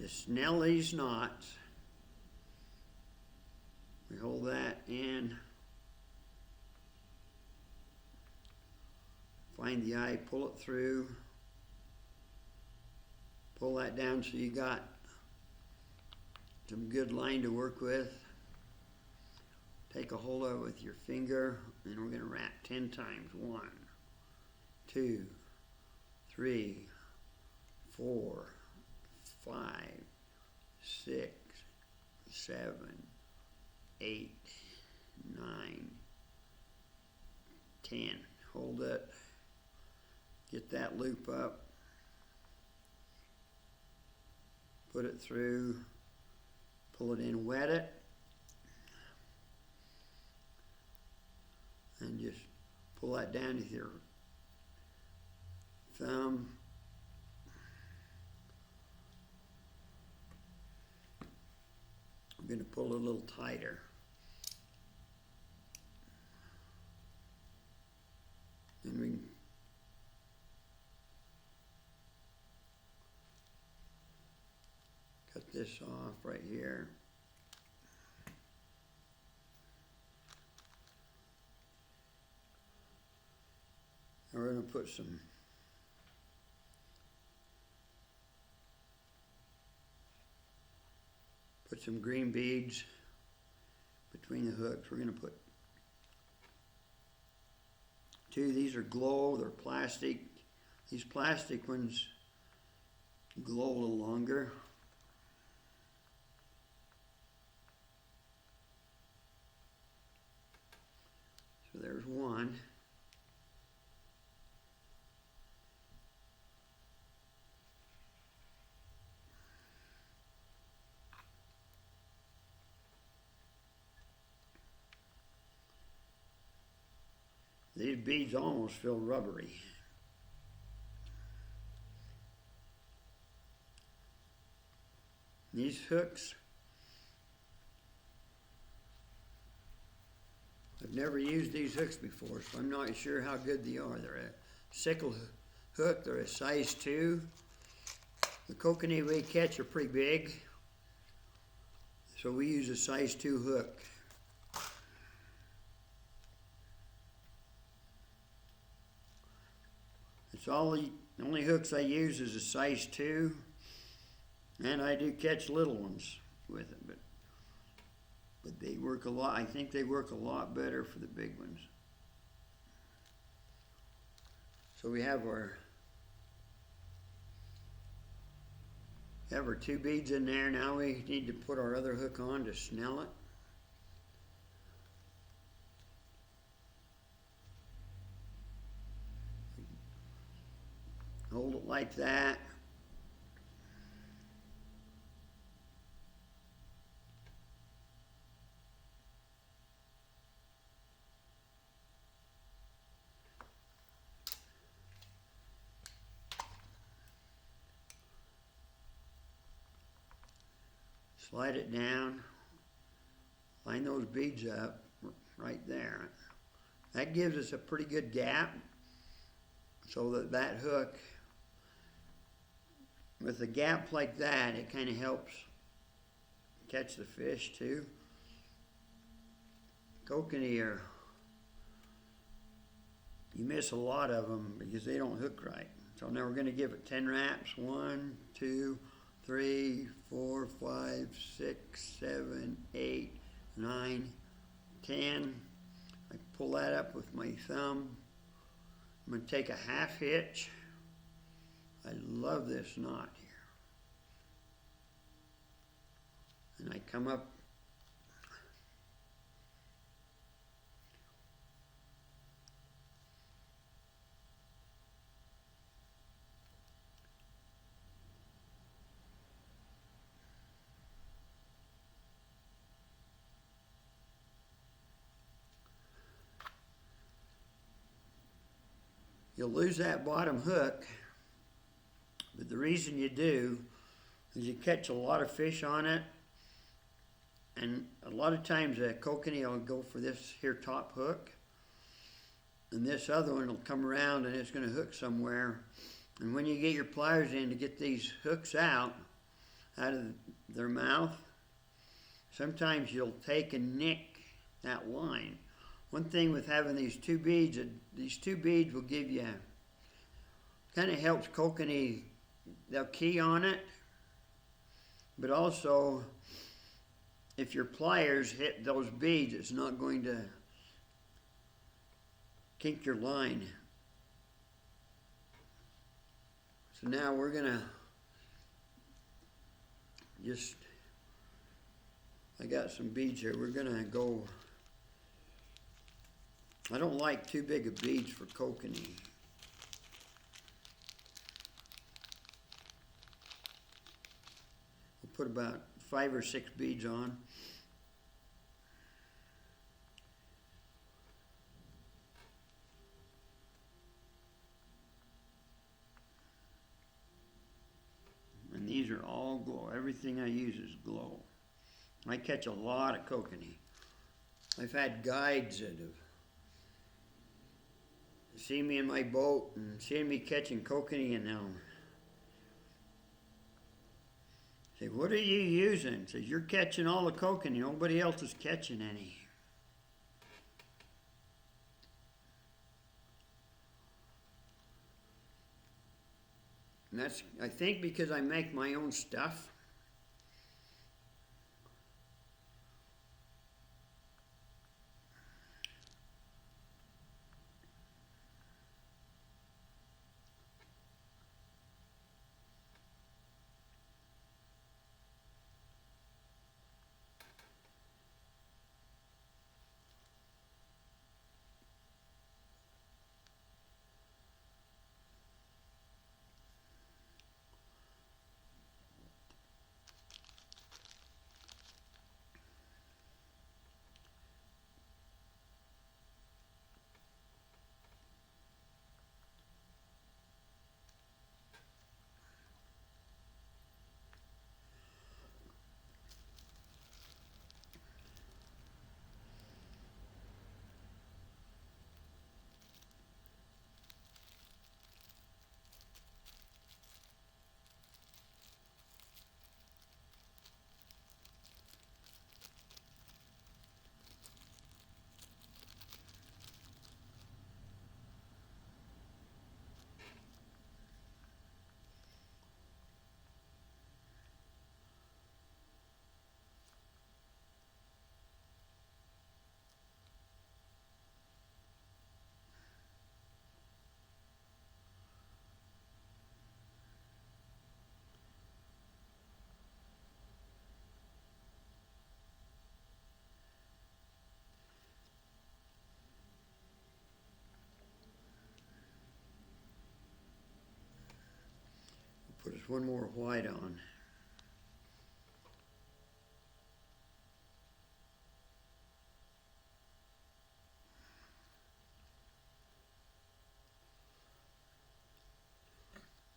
Just snell these knots. We hold that in. Find the eye, pull it through. Pull that down so you got some good line to work with. Take a hold of it with your finger, and we're going to wrap 10 times. 1, 2, 3, 4, 5, 6, 7, 8, 9, 10. Hold it. Get that loop up. Put it through. Pull it in, wet it. And just pull that down with your thumb. I'm going to pull it a little tighter. And we can cut this off right here. And we're going to put some green beads between the hooks. We're going to put 2. These are glow. They're plastic. These plastic ones glow a little longer. So there's one. These beads almost feel rubbery. These hooks, I've never used these hooks before, so I'm not sure how good they are. They're a sickle hook, they're a size 2. The Kokanee we catch are pretty big, so we use a size 2 hook. It's all the only hooks I use is a size 2, and I do catch little ones with it, but they work a lot. I think they work a lot better for the big ones. So we have our 2 beads in there. Now we need to put our other hook on to snell it. Hold it like that. Slide it down. Line those beads up right there. That gives us a pretty good gap so that hook, with a gap like that, it kind of helps catch the fish too. Kokanee you miss a lot of them because they don't hook right. So now we're going to give it 10 wraps. 1, 2, 3, 4, 5, 6, 7, 8, 9, 10. I pull that up with my thumb. I'm going to take a half hitch. I love this knot here. And I come up. You'll lose that bottom hook, but the reason you do is you catch a lot of fish on it, and a lot of times a Kokanee will go for this here top hook, and this other one will come around and it's going to hook somewhere. And when you get your pliers in to get these hooks out, out of their mouth, sometimes you'll take and nick that line. One thing with having these two beads will give you, kind of helps kokanee, they'll key on it, but also if your pliers hit those beads, it's not going to kink your line. So now we're gonna I got some beads here. We're gonna go, I don't like too big of beads for kokanee. We'll put about 5 or 6 beads on. And these are all glow. Everything I use is glow. I catch a lot of kokanee. I've had guides that have seen me in my boat and seen me catching kokanee, and now say, "What are you using?" Says, "You're catching all the kokanee. Nobody else is catching any." And that's, I think, because I make my own stuff. Put us one more white on.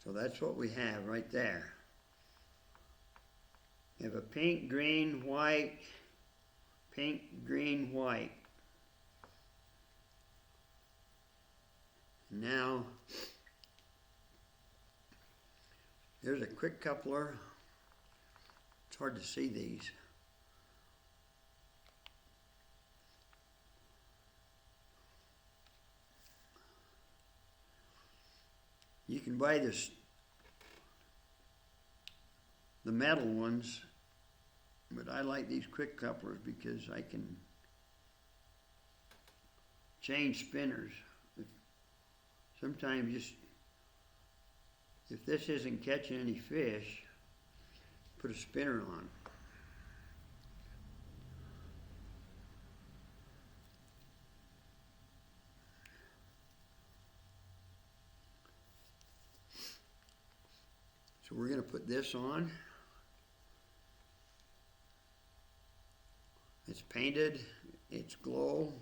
So that's what we have right there. We have a pink, green, white, pink, green, white. Now, there's a quick coupler. It's hard to see these. You can buy the metal ones, but I like these quick couplers because I can change spinners. Sometimes just, if this isn't catching any fish, put a spinner on. So we're going to put this on. It's painted, it's glow.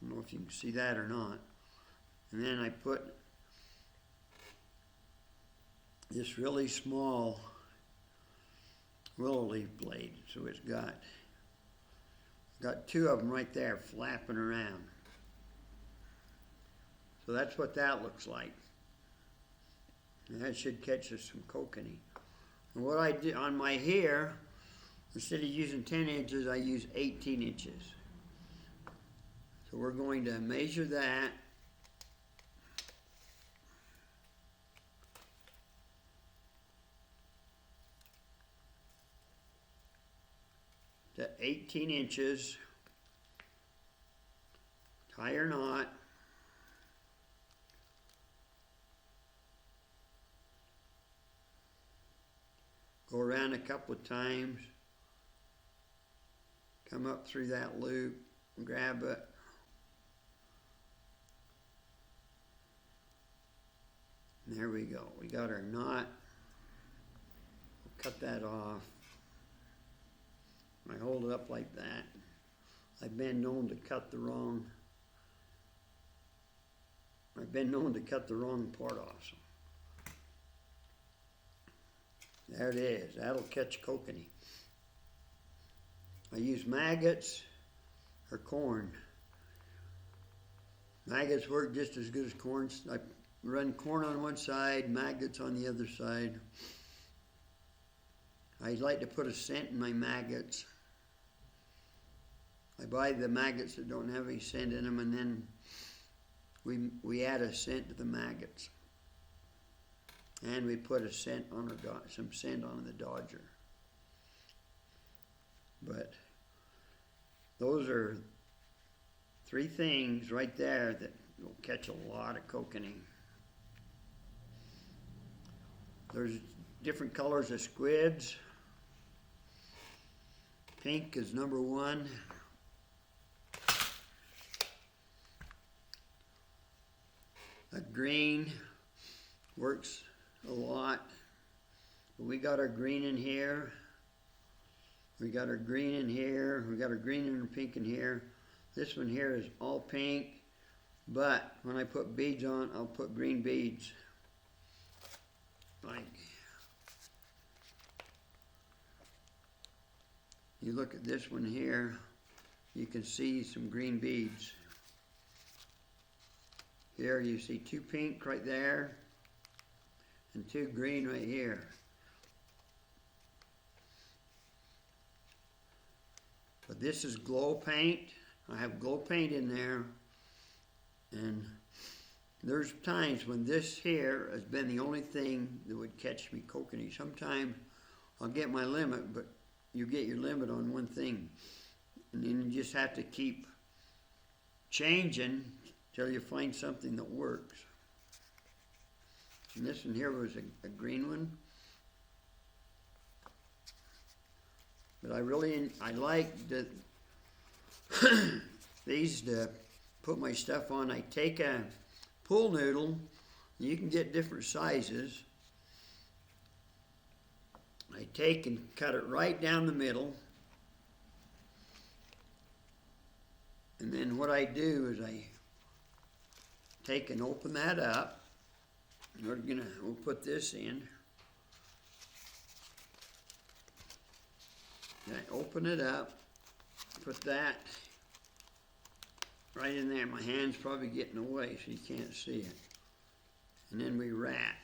I don't know if you can see that or not. And then I put this really small willow leaf blade. So it's got 2 of them right there flapping around. So that's what that looks like. And that should catch us some kokanee. And what I did on my hair, instead of using 10 inches, I use 18 inches. So we're going to measure that. To 18 inches. Tie or knot. Go around a couple of times. Come up through that loop and grab it. And there we go. We got our knot. We'll cut that off. I hold it up like that. I've been known to cut the wrong part off. So there it is. That'll catch kokanee. I use maggots or corn. Maggots work just as good as corn. I run corn on one side, maggots on the other side. I like to put a scent in my maggots. I buy the maggots that don't have any scent in them, and then we add a scent to the maggots. And we put a scent on some scent on the dodger. But those are 3 things right there that will catch a lot of kokanee. There's different colors of squids. Pink is number 1. A green works a lot. We got our green in here. We got our green in here. We got our green and pink in here. This one here is all pink, but when I put beads on, I'll put green beads. Like, you look at this one here, you can see some green beads. Here you see 2 pink right there and 2 green right here. But this is glow paint. I have glow paint in there, and there's times when this here has been the only thing that would catch me kokanee. Sometimes I'll get my limit, but you get your limit on one thing, and then you just have to keep changing till you find something that works. And this one here was a green one. But I like the these to put my stuff on. I take a pool noodle. You can get different sizes. I take and cut it right down the middle. And then what I do is I take and open that up. We'll put this in. I open it up, put that right in there. My hand's probably getting away so you can't see it. And then we wrap.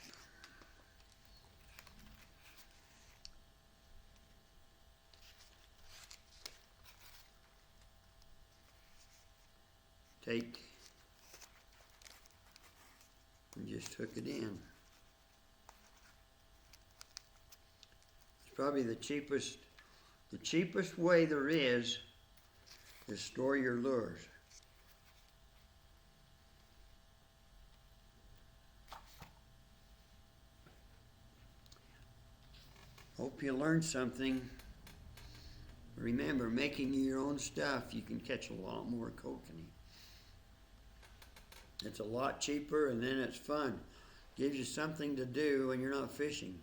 Take and just hook it in. It's probably the cheapest way there is store your lures. Hope you learned something. Remember, making your own stuff, you can catch a lot more kokanee. It's a lot cheaper, and then it's fun. Gives you something to do when you're not fishing.